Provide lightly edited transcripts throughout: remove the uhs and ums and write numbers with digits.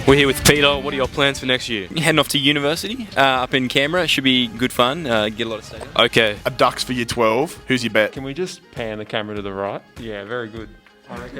We're here with Peter. What are your plans for next year? Heading off to university up in Canberra. Should be good fun. Get a lot of study. Okay. A Ducks for year 12. Who's your bet? Can we just pan the camera to the right? Yeah, very good.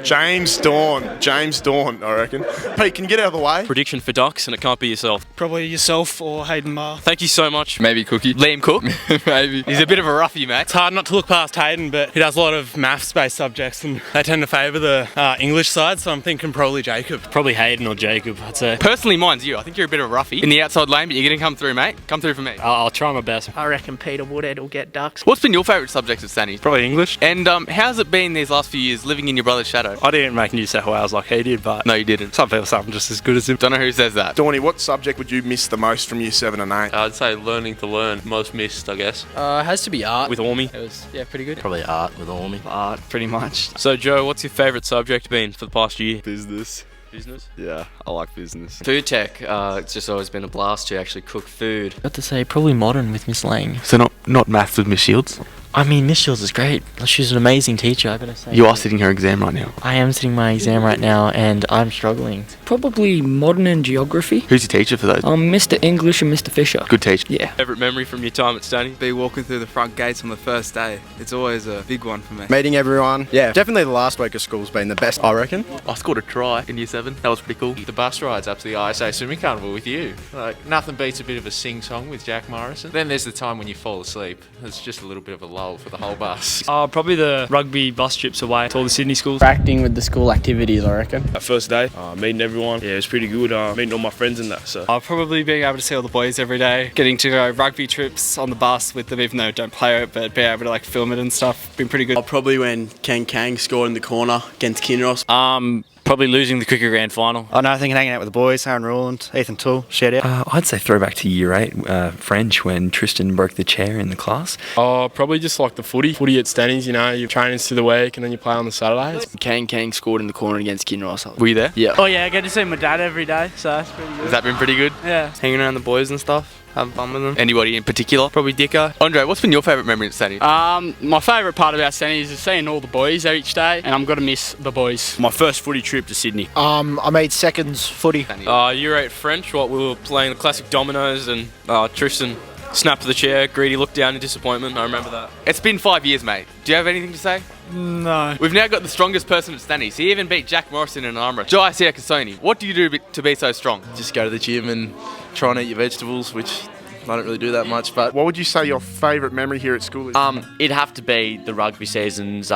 James Dawn, I reckon. Pete, can you get out of the way? Prediction for Ducks, and it can't be yourself. Probably yourself or Hayden Marr. Thank you so much. Maybe Cookie. Liam Cook. Maybe. He's a bit of a roughie, mate. It's hard not to look past Hayden, but he does a lot of maths-based subjects and they tend to favour the English side, so I'm thinking probably Jacob. Probably Hayden or Jacob, I'd say. Personally, mine's you. I think you're a bit of a roughie in the outside lane, but you're going to come through, mate. Come through for me. I'll try my best. I reckon Peter Woodhead will get Ducks. What's been your favourite subject at Stannies? Probably English. And how's it been these last few years living in your brother's shadow? I didn't make New South Wales like he did, but No, you didn't. some people say I'm just as good as him. Don't know who says that. Dawny, what subject would you miss the most from year 7 and 8? I'd say learning to learn. Most missed, I guess. It has to be art. With Ormy. It was, pretty good. Probably art with Ormy. Art, pretty much. So, Joe, what's your favourite subject been for the past year? Business. Business? Yeah, I like business. Food tech, it's just always been a blast to actually cook food. Got to say, probably modern with Miss Lang. So not maths with Miss Shields? I mean, Miss Shields is great. She's an amazing teacher, I gotta say. You are sitting her exam right now. I am sitting my exam right now, and I'm struggling. Probably modern and geography. Who's your teacher for those? Mr. English and Mr. Fisher. Good teacher. Yeah. Favourite memory from your time at Stannies? Be walking through the front gates on the first day. It's always a big one for me. Meeting everyone. Yeah, definitely the last week of school's been the best, I reckon. I scored a try in year 7. That was pretty cool. The bus rides up to the ISA Swimming Carnival with you. Like, nothing beats a bit of a sing-song with Jack Morrison. Then there's the time when you fall asleep. It's just a little bit of a lull for the whole bus. Probably the rugby bus trips away to all the Sydney schools. Acting with the school activities, I reckon. First day, meeting everyone. Yeah, it was pretty good. Meeting all my friends and that. So I'll probably being able to see all the boys every day. Getting to go rugby trips on the bus with them, even though I don't play it, but be able to like film it and stuff. Been pretty good. Probably when Kang scored in the corner against Kinross. Probably losing the cricket grand final. I know, I think hanging out with the boys, Aaron Rowland, Ethan Toole, shout out. I'd say throwback to year 8, French, when Tristan broke the chair in the class. Probably just like the footy at Stannies, you know, your trainings through the week and then you play on the Saturdays. Kang scored in the corner against Kinross. Were you there? Yeah. Oh yeah, I get to see my dad every day, so that's pretty good. Has that been pretty good? Yeah. Hanging around the boys and stuff? Having fun with them? Anybody in particular? Probably Dicko. Andre, what's been your favourite memory at Stannies? My favourite part about Stannies is seeing all the boys each day, and I'm gonna miss the boys. My first footy trip to Sydney. I made seconds footy. Year 8 French, we were playing the classic dominoes, and Tristan snapped the chair, greedy looked down in disappointment. I remember that. It's been 5 years, mate. Do you have anything to say? No. We've now got the strongest person at Stannies. He even beat Jack Morrison in an arm wrestle. Jai Siakasoni, what do you do to be so strong? Just go to the gym and try and eat your vegetables, which I don't really do that much, but What would you say your favourite memory here at school is? It'd have to be the rugby seasons,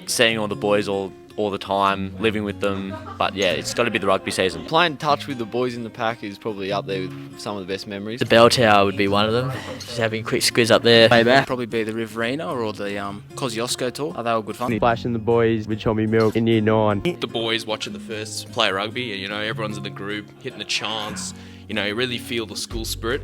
seeing all the boys all the time, living with them. But yeah, it's got to be the rugby season. Playing touch with the boys in the pack is probably up there with some of the best memories. The bell tower would be one of them. Just having a quick squiz up there. Probably be the Riverina or the Kosciuszko tour. They were good fun. Splashing the boys with Chommy Milk in year 9. The boys watching the first play rugby, you know, everyone's in the group, hitting the chants, you know, you really feel the school spirit.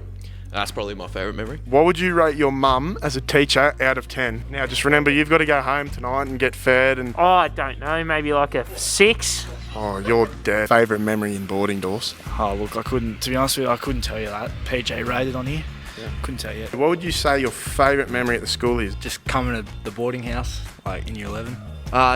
That's probably my favourite memory. What would you rate your mum as a teacher out of 10? Now, just remember, you've got to go home tonight and get fed and... Oh, I don't know, maybe like a 6. Oh, you're dead. Favourite memory in boarding doors? Oh, look, to be honest with you, I couldn't tell you that. PJ rated on here. Yeah. Couldn't tell you. What would you say your favourite memory at the school is? Just coming to the boarding house, like in year 11.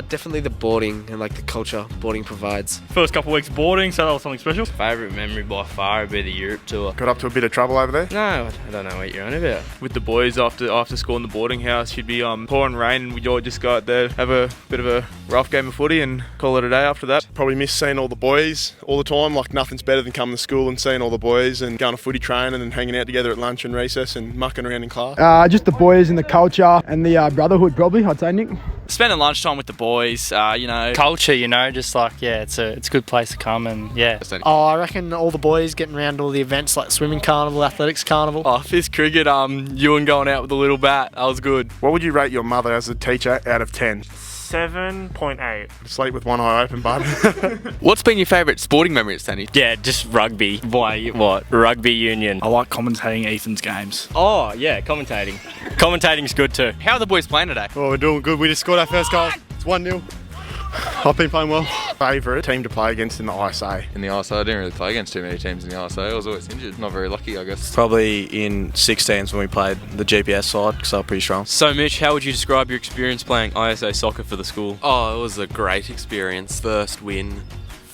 Definitely the boarding and like the culture boarding provides. First couple of weeks boarding, so that was something special. Favourite memory by far would be the Europe tour. Got up to a bit of trouble over there? No, I don't know what you're on about. With the boys after school in the boarding house, you'd be pouring rain and we'd all just go out there, have a bit of a rough game of footy and call it a day after that. Probably miss seeing all the boys all the time. Like, nothing's better than coming to school and seeing all the boys and going to footy training and hanging out together at lunch and recess and mucking around in class. Just the boys and the culture and the brotherhood, probably, I'd say, Nick. Spending lunchtime with the boys, you know. Culture, you know, just like, yeah, it's a good place to come and, yeah. Oh, I reckon all the boys getting around all the events like swimming carnival, athletics carnival. Oh, fist cricket, Ewan going out with a little bat, that was good. What would you rate your mother as a teacher out of 10? 7.8. Sleep with one eye open, bud. What's been your favourite sporting memory at Stannies? Yeah, just rugby. Why? What? Rugby union. I like commentating Ethan's games. Oh, yeah, commentating. Commentating's good too. How are the boys playing today? Oh, we're doing good. We just scored our first goal. It's 1-0. I've been playing well. Favourite team to play against in the ISA? in the ISA, I didn't really play against too many teams in the ISA. I was always injured. Not very lucky, I guess. Probably in 16s when we played the GPS side, because they were pretty strong. So, Mitch, how would you describe your experience playing ISA soccer for the school? Oh, it was a great experience. First win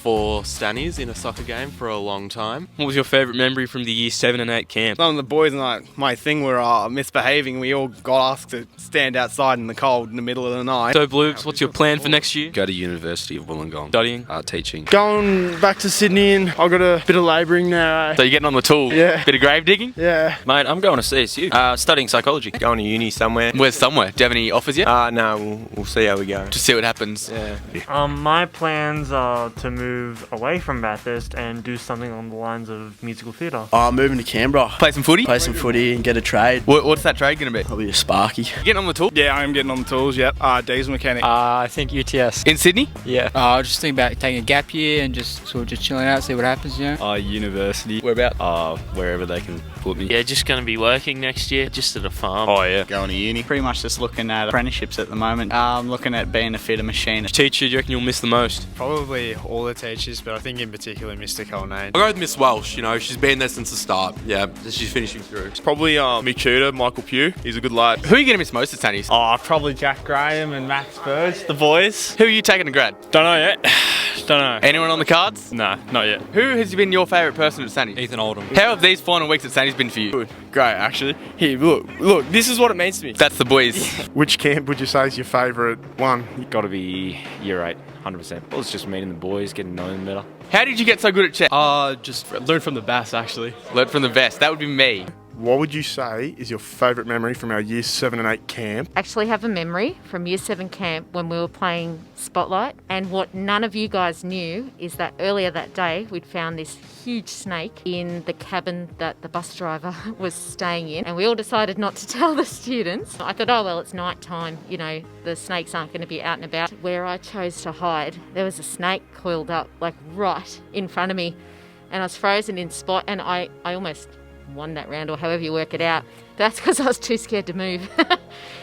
for Stannies in a soccer game for a long time. What was your favourite memory from the Year 7 and 8 camp? Some of the boys and my thing were misbehaving. We all got asked to stand outside in the cold in the middle of the night. So, Bloobs, what's your plan for next year? Go to University of Wollongong. Studying? Teaching. Going back to Sydney and I've got a bit of labouring now. So you're getting on the tools? Yeah. Bit of grave digging? Yeah. Mate, I'm going to CSU, studying psychology. Going to uni somewhere. Where's somewhere? Do you have any offers yet? No, we'll see how we go. Just see what happens. Yeah. My plans are to move away from Bathurst and do something on the lines of musical theatre. I'm moving to Canberra. Play some footy? Play some footy and get a trade. What's that trade going to be? Probably a Sparky. You getting on the tools? Yeah, I am getting on the tools, yep. Diesel mechanic. I think UTS. In Sydney? Yeah. I was just thinking about taking a gap year and just sort of just chilling out, see what happens, you know. University. Where about? Wherever they can put me. Yeah, just going to be working next year, just at a farm. Oh yeah. Going to uni. Pretty much just looking at apprenticeships at the moment. I'm looking at being a fitter machinist. Teacher, do you reckon you'll miss the most? Probably all the teachers, but I think in particular Mr. Colnane. I'll go with Miss Welsh, you know, she's been there since the start. Yeah, she's finishing through. It's probably me tutor, Michael Pugh. He's a good lad. Who are you going to miss most at Stannies? Probably Jack Graham and Max Burge, the boys. Who are you taking to grad? Don't know yet. Don't know. Anyone on the cards? No, not yet. Who has been your favourite person at Stannies? Ethan Oldham. How have these final weeks at Stannies been for you? Good. Great, actually. Here, look, this is what it means to me. That's the boys. Which camp would you say is your favourite one? Got to be Year 8, 100%. Well, it's just meeting the boys, getting to know them better. How did you get so good at chess? Just learn from the best, actually. Learn from the best. That would be me. What would you say is your favourite memory from our Year 7 and 8 camp? Actually have a memory from Year 7 camp when we were playing Spotlight, and what none of you guys knew is that earlier that day we'd found this huge snake in the cabin that the bus driver was staying in, and we all decided not to tell the students. I thought, oh well, it's night time, you know, the snakes aren't going to be out and about. Where I chose to hide, there was a snake coiled up like right in front of me, and I was frozen in spot, and I almost won that round, or however you work it out. That's because I was too scared to move.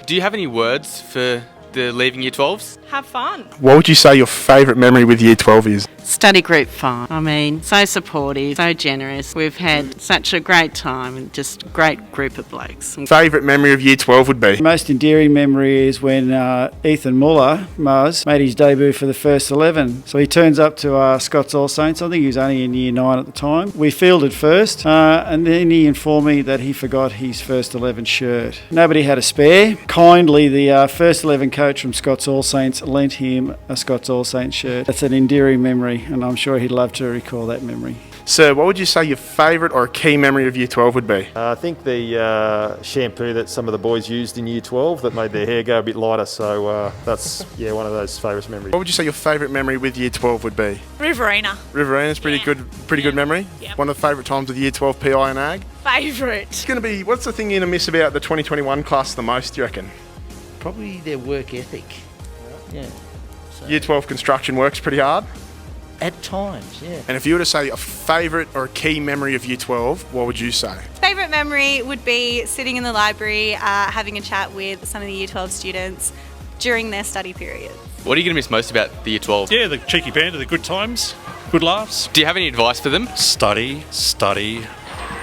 Do you have any words for the leaving Year 12s? Have fun. What would you say your favourite memory with Year 12 is? Study group fun. I mean, so supportive, so generous. We've had such a great time and just a great group of blokes. Favourite memory of Year 12 would be? Most endearing memory is when Ethan Muller, Mars, made his debut for the first 11. So he turns up to Scott's All Saints. I think he was only in Year 9 at the time. We fielded first, and then he informed me that he forgot his first 11 shirt. Nobody had a spare. Kindly, the first 11 coach from Scott's All Saints lent him a Scott's All Saints shirt. That's an endearing memory, and I'm sure he'd love to recall that memory. Sir, what would you say your favourite or key memory of Year 12 would be? I think the shampoo that some of the boys used in Year 12 that made their hair go a bit lighter, so that's one of those favourite memories. What would you say your favourite memory with Year 12 would be? Riverina. Riverina's pretty good memory. Yep. One of the favourite times of Year 12 PI and Ag. Favourite. It's going to be, what's the thing you're going to miss about the 2021 class the most, do you reckon? Probably their work ethic. Yeah. So Year 12 construction works pretty hard. At times, yeah. And if you were to say a favourite or a key memory of Year 12, what would you say? Favourite memory would be sitting in the library, having a chat with some of the Year 12 students during their study period. What are you going to miss most about the Year 12? Yeah, the cheeky banter, the good times, good laughs. Do you have any advice for them? Study,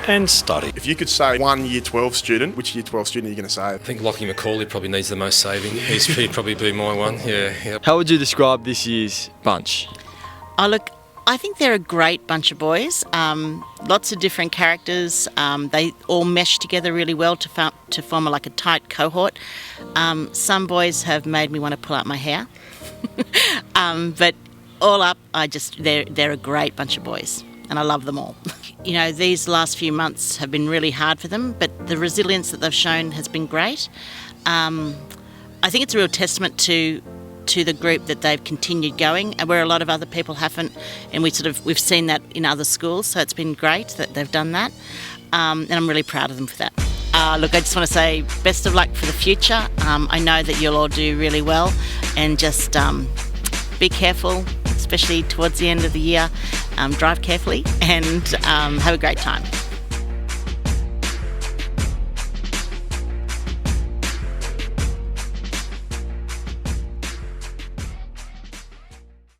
and study. If you could say one Year 12 student, which Year 12 student are you going to say? I think Lockie McCauley probably needs the most saving. He'd probably be my one, yeah. How would you describe this year's bunch? Oh, look, I think they're a great bunch of boys. Lots of different characters. They all mesh together really well to form like a tight cohort. Some boys have made me want to pull out my hair. But all up, they're a great bunch of boys, and I love them all. You know, these last few months have been really hard for them, but the resilience that they've shown has been great. I think it's a real testament to the group that they've continued going, and where a lot of other people haven't, and we've seen that in other schools, so it's been great that they've done that, and I'm really proud of them for that. Look, I just want to say best of luck for the future. I know that you'll all do really well, and just be careful, especially towards the end of the year. Drive carefully and have a great time.